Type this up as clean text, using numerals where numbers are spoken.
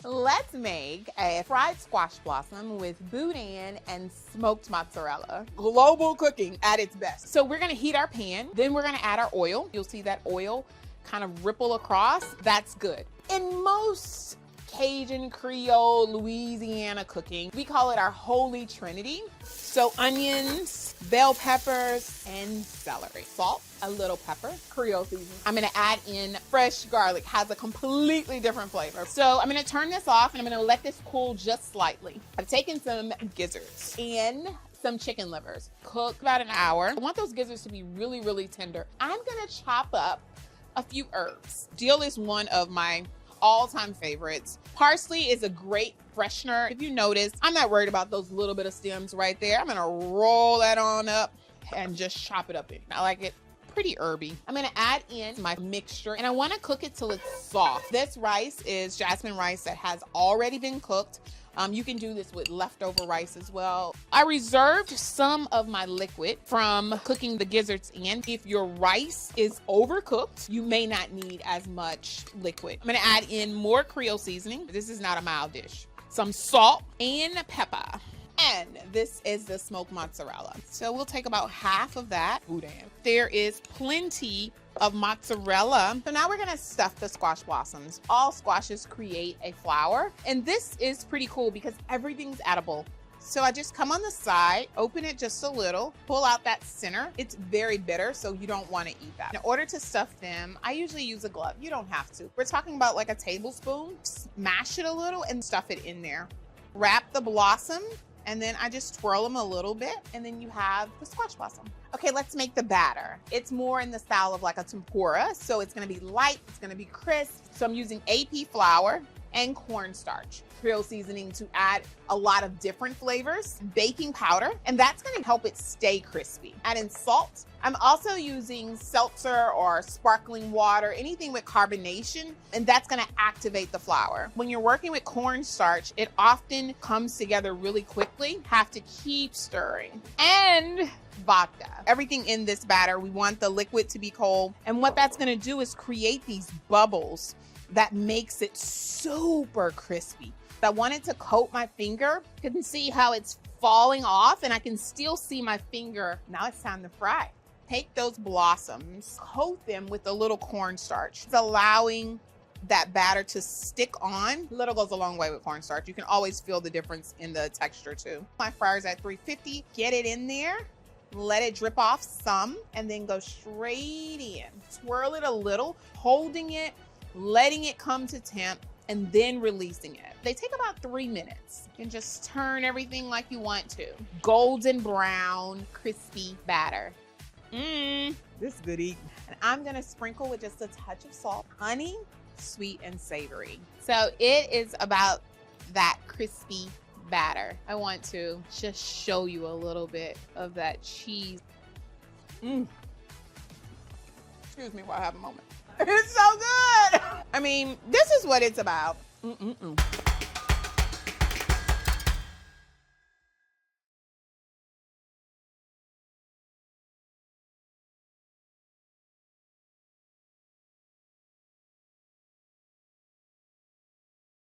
Let's make a fried squash blossom with boudin and smoked mozzarella. Global cooking at its best. So we're gonna heat our pan, then we're gonna add our oil. You'll see that oil kind of ripple across. That's good. In most Cajun, Creole, Louisiana cooking, we call it our holy trinity. So onions, bell peppers, and celery. Salt, a little pepper, Creole seasoning. I'm gonna add in fresh garlic, has a completely different flavor. So I'm gonna turn this off and I'm gonna let this cool just slightly. I've taken some gizzards and some chicken livers, cook about an hour. I want those gizzards to be really, really tender. I'm gonna chop up a few herbs. Dill is one of my all-time favorites. Parsley is a great freshener. If you notice, I'm not worried about those little bit of stems right there. I'm gonna roll that on up and just chop it up in. I like it pretty herby. I'm gonna add in my mixture and I wanna cook it till it's soft. This rice is jasmine rice that has already been cooked. You can do this with leftover rice as well. I reserved some of my liquid from cooking the gizzards in. If your rice is overcooked, you may not need as much liquid. I'm gonna add in more Creole seasoning. This is not a mild dish. Some salt and pepper. And this is the smoked mozzarella. So we'll take about half of that. Boudin. There is plenty of mozzarella. So now we're gonna stuff the squash blossoms. All squashes create a flower. And this is pretty cool because everything's edible. So I just come on the side, open it just a little, pull out that center. It's very bitter, so you don't wanna eat that. In order to stuff them, I usually use a glove. You don't have to. We're talking about like a tablespoon. Smash it a little and stuff it in there. Wrap the blossom, and then I just twirl them a little bit, and then you have the squash blossom. Okay, let's make the batter. It's more in the style of like a tempura, so it's gonna be light, it's gonna be crisp. So I'm using AP flour and cornstarch. Creole seasoning to add a lot of different flavors, baking powder, and that's gonna help it stay crispy. Add in salt. I'm also using seltzer or sparkling water, anything with carbonation, and that's gonna activate the flour. When you're working with cornstarch, it often comes together really quickly. Have to keep stirring. And vodka. Everything in this batter, we want the liquid to be cold, and what that's gonna do is create these bubbles that makes it super crispy. I wanted to coat my finger. You can see how it's falling off and I can still see my finger. Now it's time to fry. Take those blossoms, coat them with a little cornstarch. It's allowing that batter to stick on. Little goes a long way with cornstarch. You can always feel the difference in the texture too. My fryer's at 350. Get it in there. Let it drip off some and then go straight in. Swirl it a little, holding it, letting it come to temp, and then releasing it. They take about 3 minutes. You can just turn everything like you want to. Golden brown, crispy batter. This is good eating. And I'm gonna sprinkle with just a touch of salt, honey, sweet and savory. So it is about that crispy batter. I want to just show you a little bit of that cheese. Excuse me while I have a moment. It's so good. I mean, this is what it's about.